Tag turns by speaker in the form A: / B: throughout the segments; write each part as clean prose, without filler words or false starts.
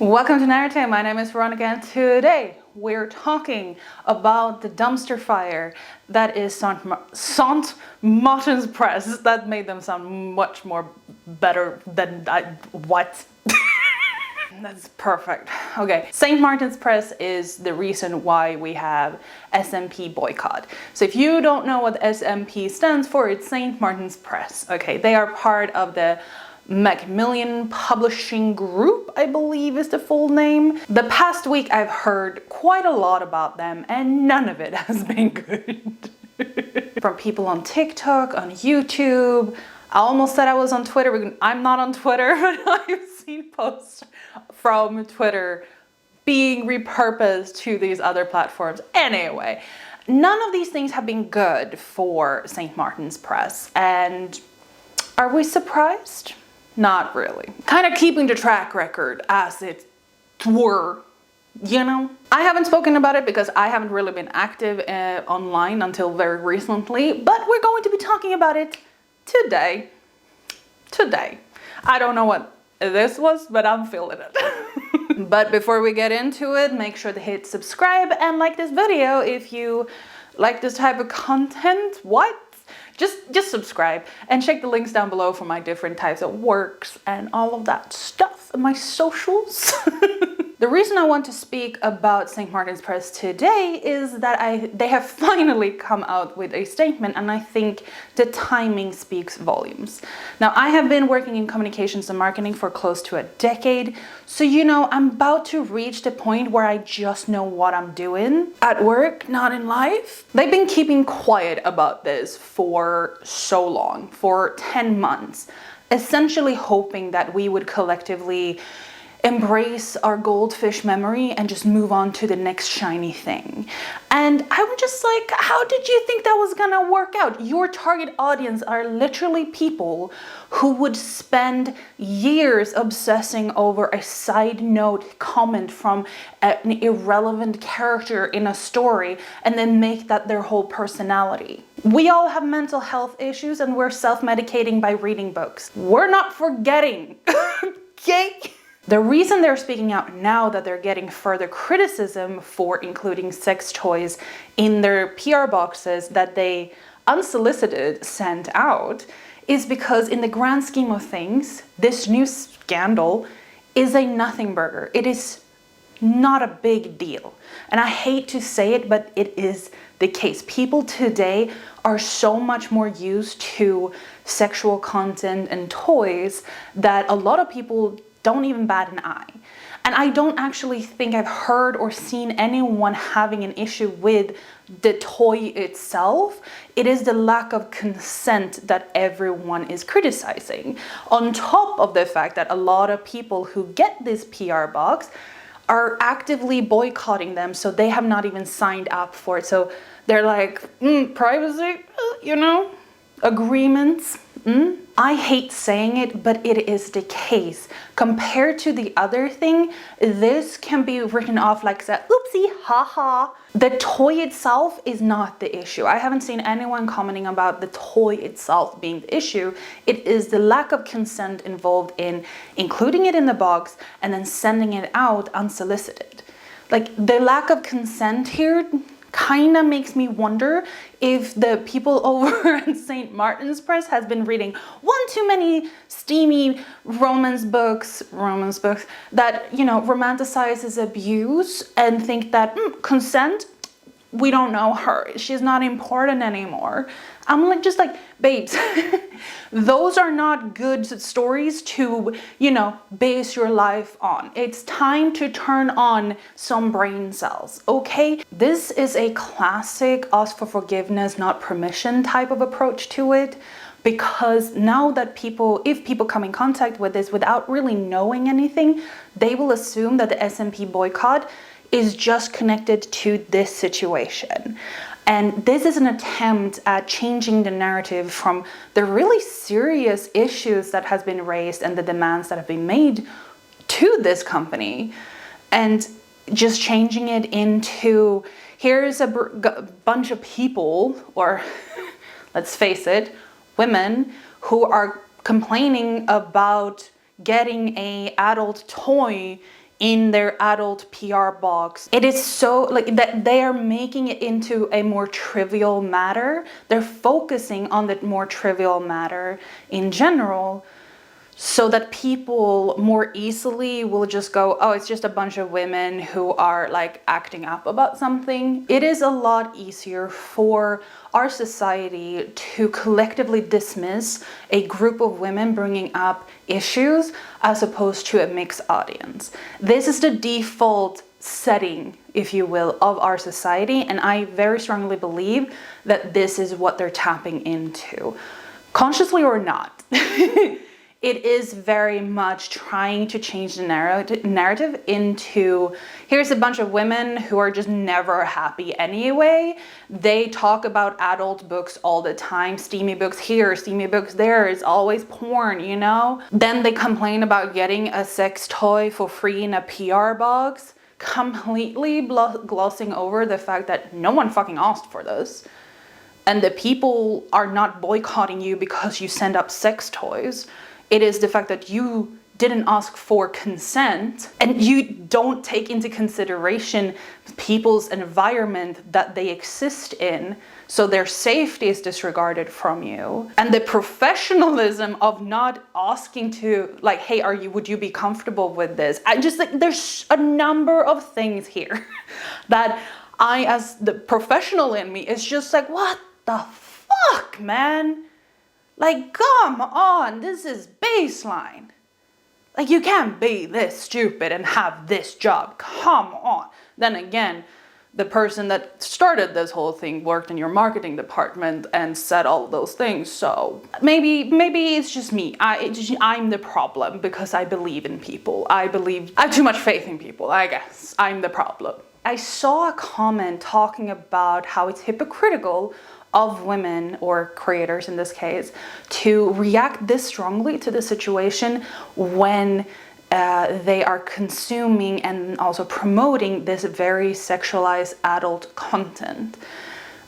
A: Welcome to Narrative. My name is Veronica, and today we're talking about the dumpster fire that is Saint Martin's Press. That made them sound much more better than what? That's perfect. Okay, St. Martin's Press is the reason why we have SMP Boycott. So if you don't know what SMP stands for, it's St. Martin's Press. Okay, they are part of the Macmillan Publishing Group, I believe is the full name. The past week I've heard quite a lot about them and none of it has been good. From people on TikTok, on YouTube. I almost said I was on Twitter. I'm not on Twitter, but I've seen posts from Twitter being repurposed to these other platforms. Anyway, none of these things have been good for St. Martin's Press. And are we surprised? Not really. Kind of keeping the track record as it were, you know? I haven't spoken about it because I haven't really been active online until very recently, but we're going to be talking about it today. I don't know what this was, but I'm feeling it. But before we get into it, make sure to hit subscribe and like this video if you like this type of content. What? Just subscribe and check the links down below for my different types of works and all of that stuff and my socials. The reason I want to speak about St. Martin's Press today is that they have finally come out with a statement, and I think the timing speaks volumes. Now, I have been working in communications and marketing for close to a decade, so you know, I'm about to reach the point where I just know what I'm doing at work, not in life. They've been keeping quiet about this for so long, for 10 months, essentially hoping that we would collectively embrace our goldfish memory and just move on to the next shiny thing. And I'm just like, how did you think that was gonna work out? Your target audience are literally people who would spend years obsessing over a side note comment from an irrelevant character in a story and then make that their whole personality. We all have mental health issues and we're self-medicating by reading books. We're not forgetting, okay? The reason they're speaking out now that they're getting further criticism for including sex toys in their PR boxes that they unsolicited sent out is because in the grand scheme of things, this new scandal is a nothing burger. It is not a big deal. And I hate to say it, but it is the case. People today are so much more used to sexual content and toys that a lot of people don't even bat an eye. And I don't actually think I've heard or seen anyone having an issue with the toy itself. It is the lack of consent that everyone is criticizing. On top of the fact that a lot of people who get this PR box are actively boycotting them, so they have not even signed up for it. So they're like, privacy, you know, agreements. I hate saying it, but it is the case. Compared to the other thing, this can be written off like that, oopsie, haha. The toy itself is not the issue. I haven't seen anyone commenting about the toy itself being the issue. It is the lack of consent involved in including it in the box and then sending it out unsolicited. Like, the lack of consent here kind of makes me wonder if the people over at St. Martin's Press has been reading one too many steamy romance books that, you know, romanticizes abuse and think that consent, we don't know her, she's not important anymore. I'm like, just like, babes, those are not good stories to, you know, base your life on. It's time to turn on some brain cells, okay? This is a classic ask for forgiveness, not permission type of approach to it, because now that if people come in contact with this without really knowing anything, they will assume that the SMP boycott is just connected to this situation. And this is an attempt at changing the narrative from the really serious issues that has been raised and the demands that have been made to this company, and just changing it into, here's a bunch of people, or let's face it, women who are complaining about getting an adult toy in their adult PR box. It is so like that they are making it into a more trivial matter. They're focusing on the more trivial matter in general, so that people more easily will just go, oh, it's just a bunch of women who are like acting up about something. It is a lot easier for our society to collectively dismiss a group of women bringing up issues as opposed to a mixed audience. This is the default setting, if you will, of our society, and I very strongly believe that this is what they're tapping into, consciously or not. It is very much trying to change the narrative into, here's a bunch of women who are just never happy anyway. They talk about adult books all the time, steamy books here, steamy books there, it's always porn, you know? Then they complain about getting a sex toy for free in a PR box, completely glossing over the fact that no one fucking asked for this. And the people are not boycotting you because you send up sex toys. It is the fact that you didn't ask for consent and you don't take into consideration people's environment that they exist in, so their safety is disregarded from you. And the professionalism of not asking to, like, hey, would you be comfortable with this? I just like, there's a number of things here that I, as the professional in me, is just like, what the fuck, man? Like, come on, this is baseline. Like, you can't be this stupid and have this job. Come on. Then again, the person that started this whole thing worked in your marketing department and said all those things. So maybe it's just me. I'm the problem because I believe in people. I have too much faith in people, I guess. I'm the problem. I saw a comment talking about how it's hypocritical of women, or creators in this case, to react this strongly to the situation when they are consuming and also promoting this very sexualized adult content.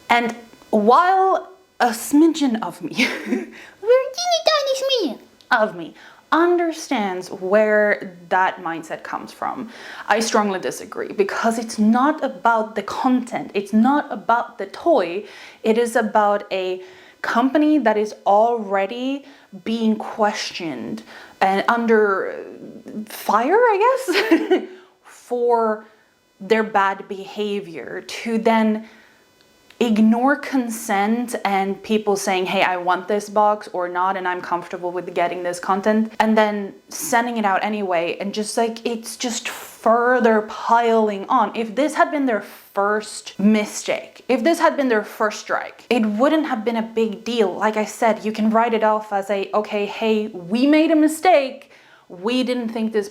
A: And while a smidgen of me, a very teeny tiny smidgen of me, understands where that mindset comes from, I strongly disagree, because it's not about the content, it's not about the toy, it is about a company that is already being questioned and under fire, I guess, for their bad behavior, to then ignore consent and people saying, hey, I want this box or not, and I'm comfortable with getting this content, and then sending it out anyway, and just like, it's just further piling on. If this had been their first mistake, if this had been their first strike, it wouldn't have been a big deal. Like I said, you can write it off as okay, hey, we made a mistake, we didn't think this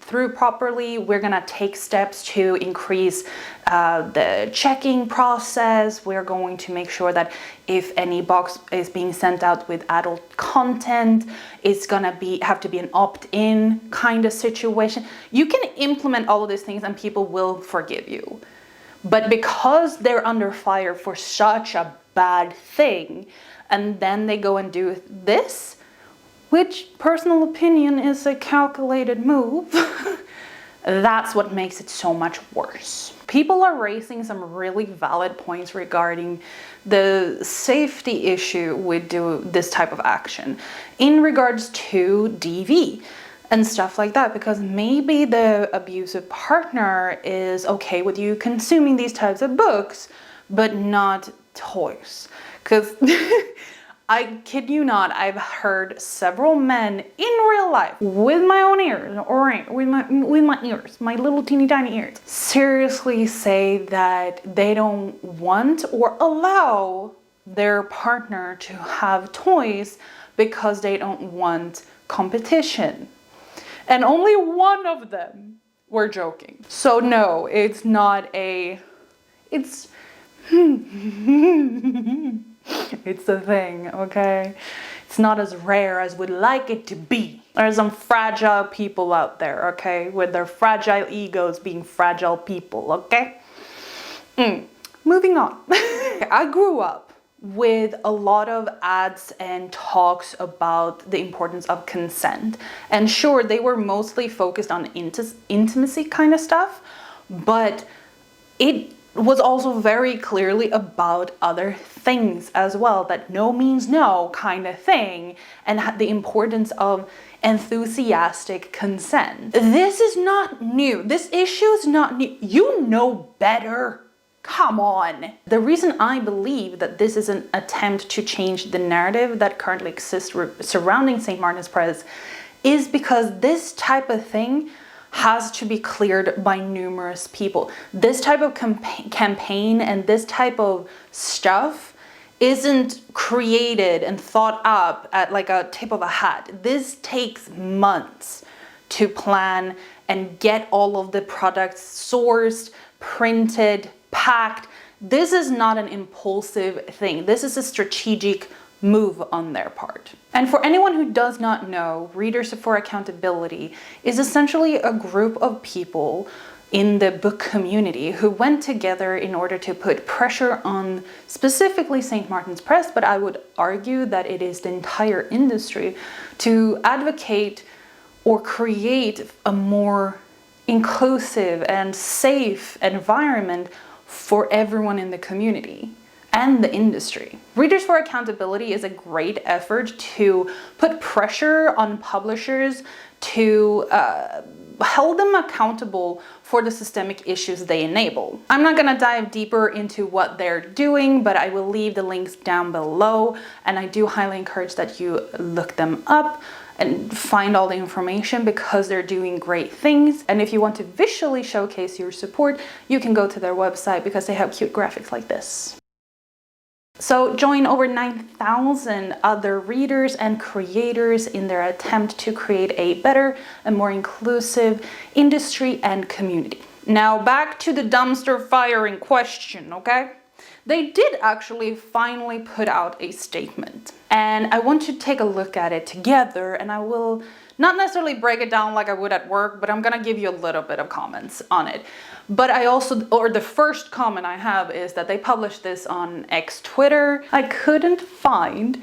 A: through properly, we're gonna take steps to increase the checking process, we're going to make sure that if any box is being sent out with adult content, it's gonna have to be an opt-in kind of situation. You can implement all of these things and people will forgive you. But because they're under fire for such a bad thing, and then they go and do this, which, personal opinion, is a calculated move, that's what makes it so much worse. People are raising some really valid points regarding the safety issue with this type of action in regards to DV and stuff like that, because maybe the abusive partner is okay with you consuming these types of books, but not toys. Because I kid you not, I've heard several men in real life, with my own ears, or with my ears, my little teeny tiny ears, seriously say that they don't want or allow their partner to have toys because they don't want competition. And only one of them were joking. So no, it's not it's it's a thing, okay? It's not as rare as we'd like it to be. There's some fragile people out there, okay? With their fragile egos being fragile people, okay? Moving on. I grew up with a lot of ads and talks about the importance of consent. And sure, they were mostly focused on intimacy kind of stuff, but it was also very clearly about other things as well, that no means no kind of thing, and the importance of enthusiastic consent. This is not new. This issue is not new. You know better. Come on. The reason I believe that this is an attempt to change the narrative that currently exists surrounding St. Martin's Press is because this type of thing has to be cleared by numerous people. This type of campaign and this type of stuff isn't created and thought up at like a tip of a hat. This takes months to plan and get all of the products sourced, printed, packed. This is not an impulsive thing. This is a strategic move on their part. And for anyone who does not know, Readers for Accountability is essentially a group of people in the book community who went together in order to put pressure on specifically St. Martin's Press, but I would argue that it is the entire industry, to advocate or create a more inclusive and safe environment for everyone in the community and the industry. Readers for Accountability is a great effort to put pressure on publishers to hold them accountable for the systemic issues they enable. I'm not gonna dive deeper into what they're doing, but I will leave the links down below, and I do highly encourage that you look them up and find all the information because they're doing great things. And if you want to visually showcase your support, you can go to their website because they have cute graphics like this. So join over 9,000 other readers and creators in their attempt to create a better and more inclusive industry and community. Now back to the dumpster fire in question, okay? They did actually finally put out a statement, and I want to take a look at it together, and I will not necessarily break it down like I would at work, but I'm gonna give you a little bit of comments on it. But the first comment I have is that they published this on X Twitter. I couldn't find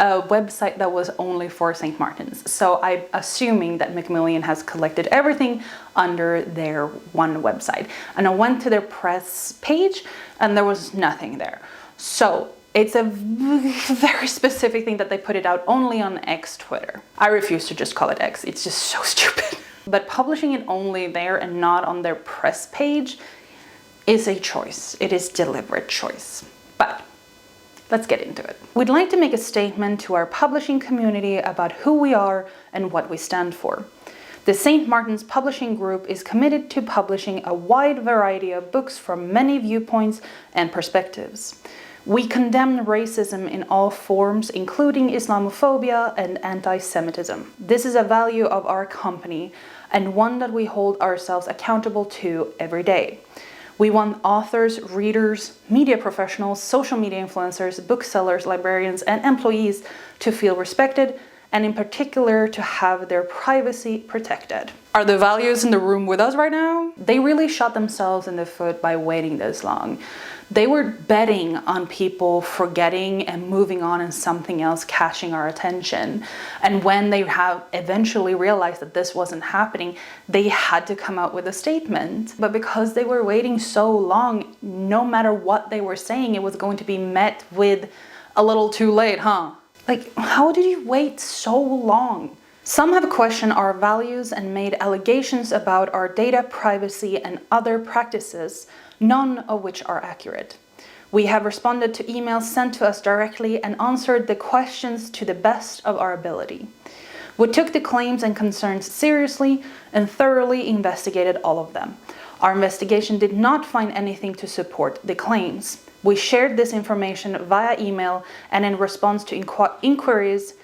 A: a website that was only for St. Martin's. So I'm assuming that Macmillan has collected everything under their one website. And I went to their press page and there was nothing there. So it's a very specific thing that they put it out only on X Twitter. I refuse to just call it X. It's just so stupid. But publishing it only there and not on their press page is a choice. It is deliberate choice. But let's get into it. We'd like to make a statement to our publishing community about who we are and what we stand for. The St. Martin's Publishing Group is committed to publishing a wide variety of books from many viewpoints and perspectives. We condemn racism in all forms, including Islamophobia and anti-Semitism. This is a value of our company and one that we hold ourselves accountable to every day. We want authors, readers, media professionals, social media influencers, booksellers, librarians, and employees to feel respected, and in particular to have their privacy protected. Are the values in the room with us right now? They really shot themselves in the foot by waiting this long. They were betting on people forgetting and moving on and something else catching our attention. And when they have eventually realized that this wasn't happening, they had to come out with a statement. But because they were waiting so long, no matter what they were saying, it was going to be met with a little too late, huh? Like, how did you wait so long? Some have questioned our values and made allegations about our data privacy and other practices, none of which are accurate. We have responded to emails sent to us directly and answered the questions to the best of our ability. We took the claims and concerns seriously and thoroughly investigated all of them. Our investigation did not find anything to support the claims. We shared this information via email and in response to inquiries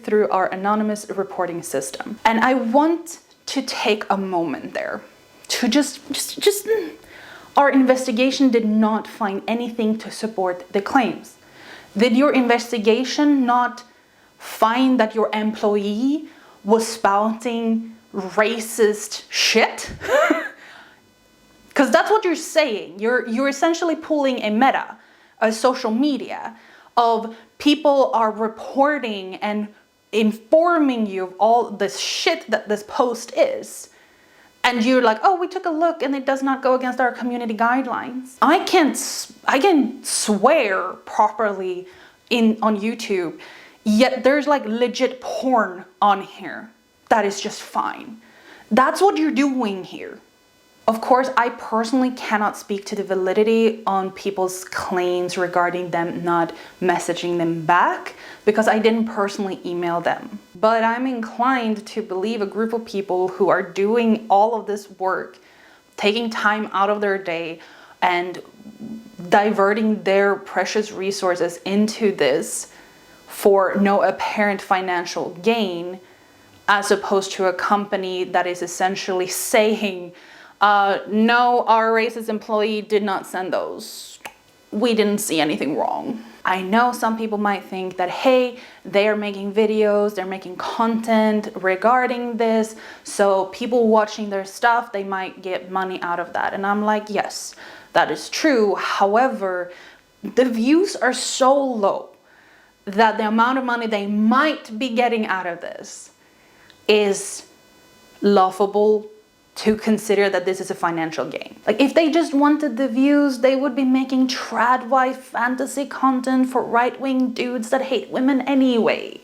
A: through our anonymous reporting system. And I want to take a moment there to just our investigation did not find anything to support the claims. Did your investigation not find that your employee was spouting racist shit? Because that's what you're saying. You're essentially pulling a meta, a social media, of people are reporting and informing you of all this shit that this post is. And you're like, oh, we took a look and it does not go against our community guidelines. I can swear properly on YouTube, yet there's like legit porn on here. That is just fine. That's what you're doing here. Of course, I personally cannot speak to the validity on people's claims regarding them not messaging them back, because I didn't personally email them. But I'm inclined to believe a group of people who are doing all of this work, taking time out of their day and diverting their precious resources into this for no apparent financial gain, as opposed to a company that is essentially saying, no, our racist employee did not send those. We didn't see anything wrong. I know some people might think that, hey, they are making videos, they're making content regarding this, so people watching their stuff, they might get money out of that. And I'm like, yes, that is true. However, the views are so low that the amount of money they might be getting out of this is laughable to consider that this is a financial gain. Like, if they just wanted the views, they would be making trad wife fantasy content for right-wing dudes that hate women anyway.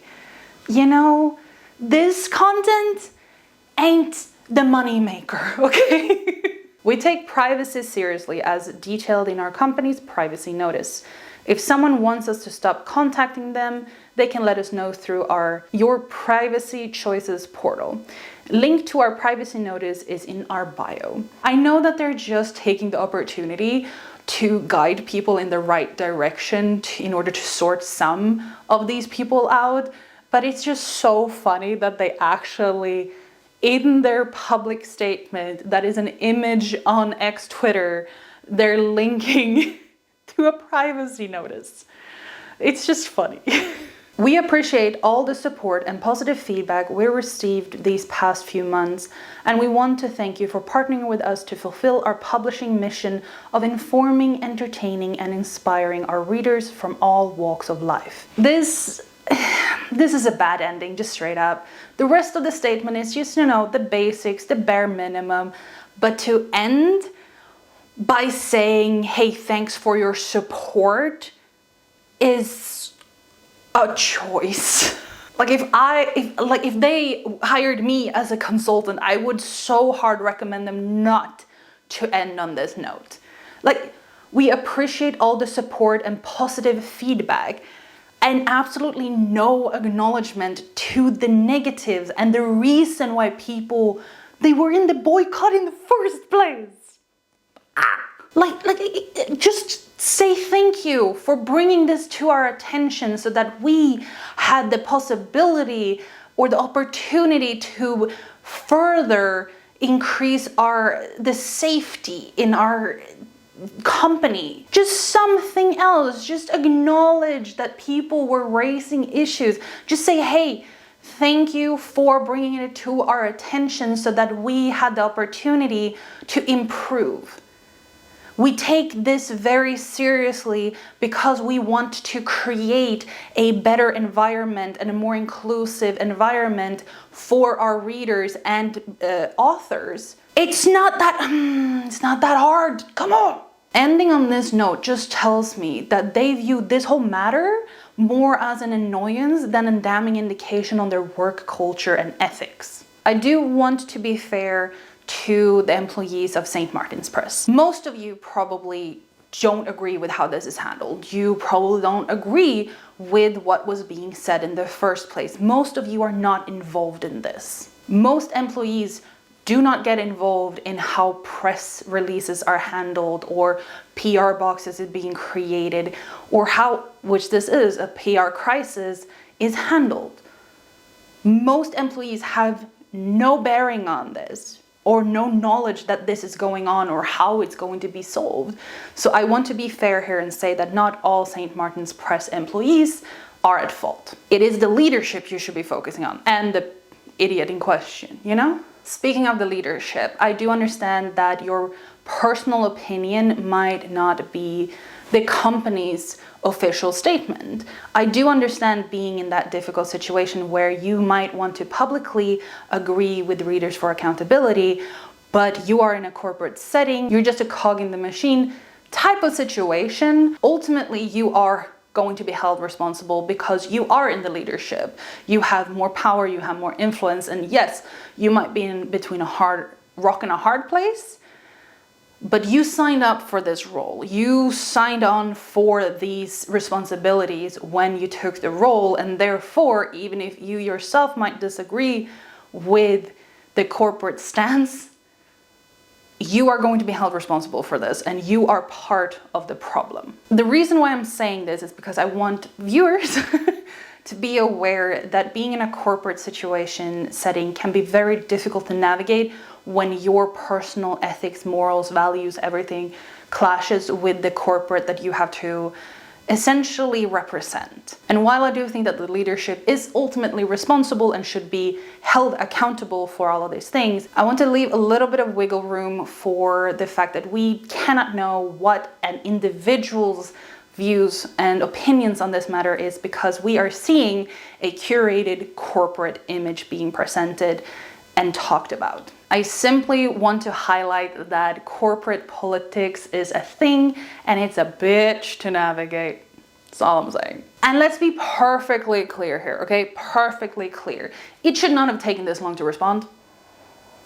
A: You know, this content ain't the money maker, okay? We take privacy seriously, as detailed in our company's privacy notice. If someone wants us to stop contacting them, they can let us know through our Your Privacy Choices portal. Link to our privacy notice is in our bio. I know that they're just taking the opportunity to guide people in the right direction in order to sort some of these people out, but it's just so funny that they actually, in their public statement, that is an image on X Twitter, they're linking to a privacy notice. It's just funny. We appreciate all the support and positive feedback we received these past few months, and we want to thank you for partnering with us to fulfill our publishing mission of informing, entertaining, and inspiring our readers from all walks of life. This is a bad ending, just straight up. The rest of the statement is just, you know, the basics, the bare minimum, but to end by saying, hey, thanks for your support is a choice. Like, if they hired me as a consultant, I would so hard recommend them not to end on this note. Like, we appreciate all the support and positive feedback, and absolutely no acknowledgement to the negatives and the reason why people, they were in the boycott in the first place. Just say thank you for bringing this to our attention so that we had the possibility or the opportunity to further increase the safety in our company. Just something else. Just acknowledge that people were raising issues. Just say, hey, thank you for bringing it to our attention so that we had the opportunity to improve. We take this very seriously because we want to create a better environment and a more inclusive environment for our readers and authors. It's not that hard. Come on. Ending on this note just tells me that they view this whole matter more as an annoyance than a damning indication on their work culture and ethics. I do want to be fair to the employees of St. Martin's Press. Most of you probably don't agree with how this is handled. You probably don't agree with what was being said in the first place. Most of you are not involved in this. Most employees do not get involved in how press releases are handled or PR boxes is being created or how, which this is, a PR crisis is handled. Most employees have no bearing on this, or no knowledge that this is going on or how it's going to be solved. So I want to be fair here and say that not all St. Martin's Press employees are at fault. It is the leadership you should be focusing on and the idiot in question, you know? speaking of the leadership, I do understand that your personal opinion might not be the company's official statement. I do understand being in that difficult situation where you might want to publicly agree with Readers for Accountability, but you are in a corporate setting, you're just a cog in the machine type of situation. Ultimately, you are going to be held responsible because you are in the leadership. You have more power, you have more influence, and yes, you might be in between a hard rock and a hard place, but you signed up for this role. You signed on for these responsibilities when you took the role, and therefore, even if you yourself might disagree with the corporate stance, you are going to be held responsible for this, and you are part of the problem. The reason why I'm saying this is because I want viewers to be aware that being in a corporate situation setting can be very difficult to navigate when your personal ethics, morals, values, everything clashes with the corporate that you have to essentially represent. And while I do think that the leadership is ultimately responsible and should be held accountable for all of these things, I want to leave a little bit of wiggle room for the fact that we cannot know what an individual's views and opinions on this matter is, because we are seeing a curated corporate image being presented and talked about. I simply want to highlight that corporate politics is a thing and it's a bitch to navigate. That's all I'm saying. And let's be perfectly clear here, okay? Perfectly clear. It should not have taken this long to respond.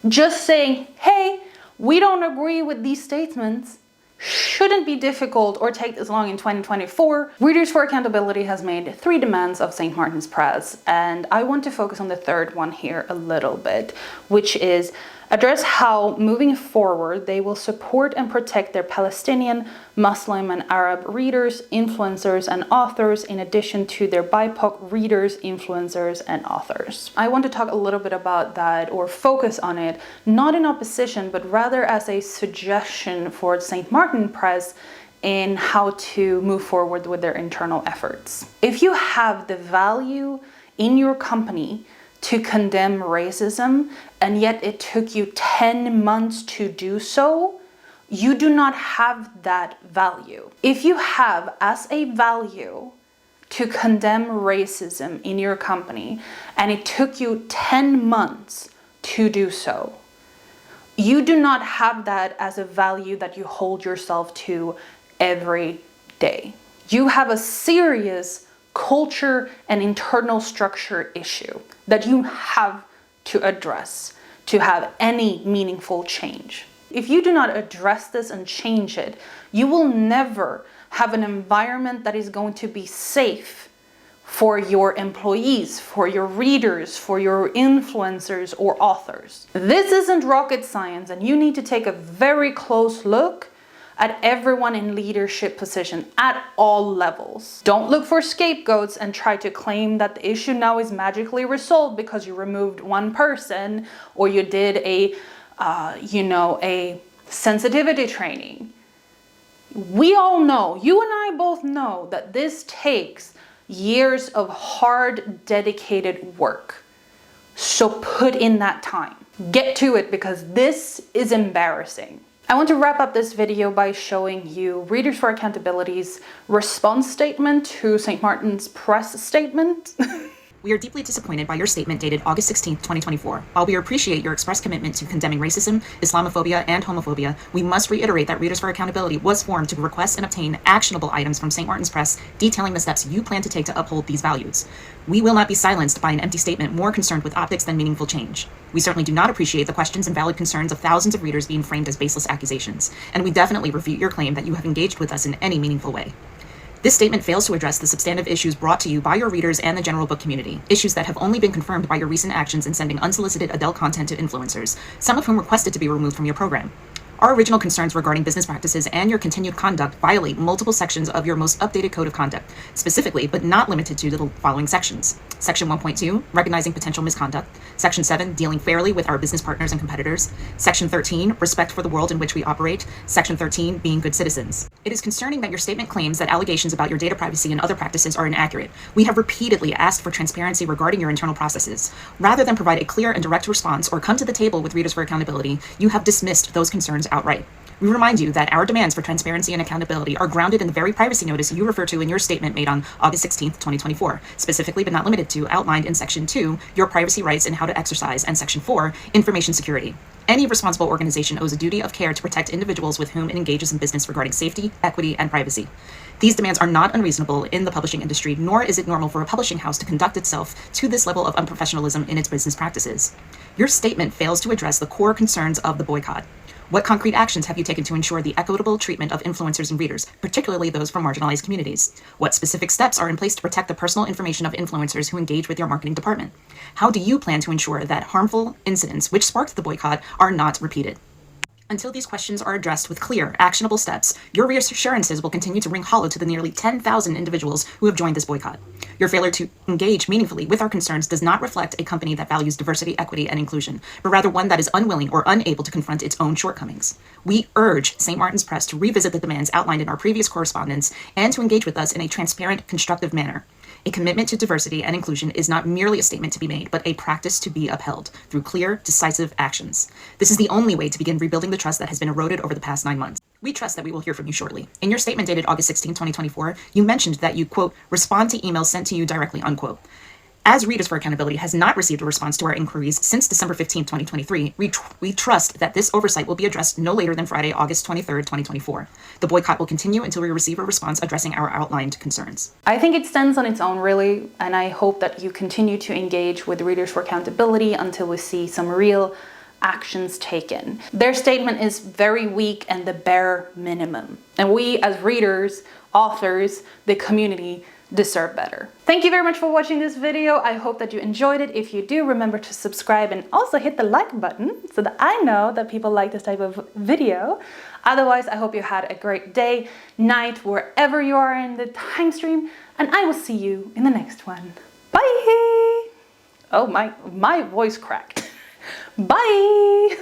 A: Just saying, hey, we don't agree with these statements shouldn't be difficult or take this long in 2024. Readers for Accountability has made 3 demands of St. Martin's Press, and I want to focus on the third one here a little bit, which is address how, moving forward, they will support and protect their Palestinian, Muslim, and Arab readers, influencers, and authors, in addition to their BIPOC readers, influencers, and authors. I want to talk a little bit about that, or focus on it, not in opposition, but rather as a suggestion for St. Martin Press in how to move forward with their internal efforts. If you have the value in your company to condemn racism, and yet it took you 10 months to do so, you do not have that value. If you have as a value to condemn racism in your company, and it took you 10 months to do so, you do not have that as a value that you hold yourself to every day. You have a serious culture and internal structure issue that you have to address to have any meaningful change. If you do not address this and change it, you will never have an environment that is going to be safe for your employees, for your readers, for your influencers or authors. This isn't rocket science, and you need to take a very close look at everyone in leadership position at all levels. Don't look for scapegoats and try to claim that the issue now is magically resolved because you removed one person or you did a sensitivity training. We all know, you and I both know, that this takes years of hard, dedicated work. So put in that time. Get to it, because this is embarrassing. I want to wrap up this video by showing you Readers for Accountability's response statement to St. Martin's Press statement.
B: We are deeply disappointed by your statement dated August 16, 2024. While we appreciate your express commitment to condemning racism, Islamophobia, and homophobia, we must reiterate that Readers for Accountability was formed to request and obtain actionable items from St. Martin's Press detailing the steps you plan to take to uphold these values. We will not be silenced by an empty statement more concerned with optics than meaningful change. We certainly do not appreciate the questions and valid concerns of thousands of readers being framed as baseless accusations, and we definitely refute your claim that you have engaged with us in any meaningful way. This statement fails to address the substantive issues brought to you by your readers and the general book community, issues that have only been confirmed by your recent actions in sending unsolicited adult content to influencers, some of whom requested to be removed from your program. Our original concerns regarding business practices and your continued conduct violate multiple sections of your most updated code of conduct, specifically but not limited to the following sections. Section 1.2, recognizing potential misconduct. Section 7, dealing fairly with our business partners and competitors. Section 13, respect for the world in which we operate. Section 13, being good citizens. It is concerning that your statement claims that allegations about your data privacy and other practices are inaccurate. We have repeatedly asked for transparency regarding your internal processes. Rather than provide a clear and direct response or come to the table with Readers for Accountability, you have dismissed those concerns outright. We remind you that our demands for transparency and accountability are grounded in the very privacy notice you refer to in your statement made on August 16th, 2024, specifically but not limited to outlined in Section 2, your privacy rights and how to exercise, and Section 4, information security. Any responsible organization owes a duty of care to protect individuals with whom it engages in business regarding safety, equity, and privacy. These demands are not unreasonable in the publishing industry, nor is it normal for a publishing house to conduct itself to this level of unprofessionalism in its business practices. Your statement fails to address the core concerns of the boycott. What concrete actions have you taken to ensure the equitable treatment of influencers and readers, particularly those from marginalized communities? What specific steps are in place to protect the personal information of influencers who engage with your marketing department? How do you plan to ensure that harmful incidents which sparked the boycott are not repeated? Until these questions are addressed with clear, actionable steps, your reassurances will continue to ring hollow to the nearly 10,000 individuals who have joined this boycott. Your failure to engage meaningfully with our concerns does not reflect a company that values diversity, equity, and inclusion, but rather one that is unwilling or unable to confront its own shortcomings. We urge St. Martin's Press to revisit the demands outlined in our previous correspondence and to engage with us in a transparent, constructive manner. A commitment to diversity and inclusion is not merely a statement to be made, but a practice to be upheld through clear, decisive actions. This is the only way to begin rebuilding the trust that has been eroded over the past 9 months. We trust that we will hear from you shortly. In your statement dated August 16, 2024, you mentioned that you, quote, respond to emails sent to you directly, unquote. As Readers for Accountability has not received a response to our inquiries since December 15, 2023, we trust that this oversight will be addressed no later than Friday, August 23, 2024. The boycott will continue until we receive a response addressing our outlined concerns.
A: I think it stands on its own, really, and I hope that you continue to engage with Readers for Accountability until we see some real actions taken. Their statement is very weak and the bare minimum. And we as readers, authors, the community, deserve better. Thank you very much for watching this video. I hope that you enjoyed it. If you do, remember to subscribe and also hit the like button so that I know that people like this type of video. Otherwise, I hope you had a great day, night, wherever you are in the time stream, and I will see you in the next one. Bye! Oh, my voice cracked. Bye!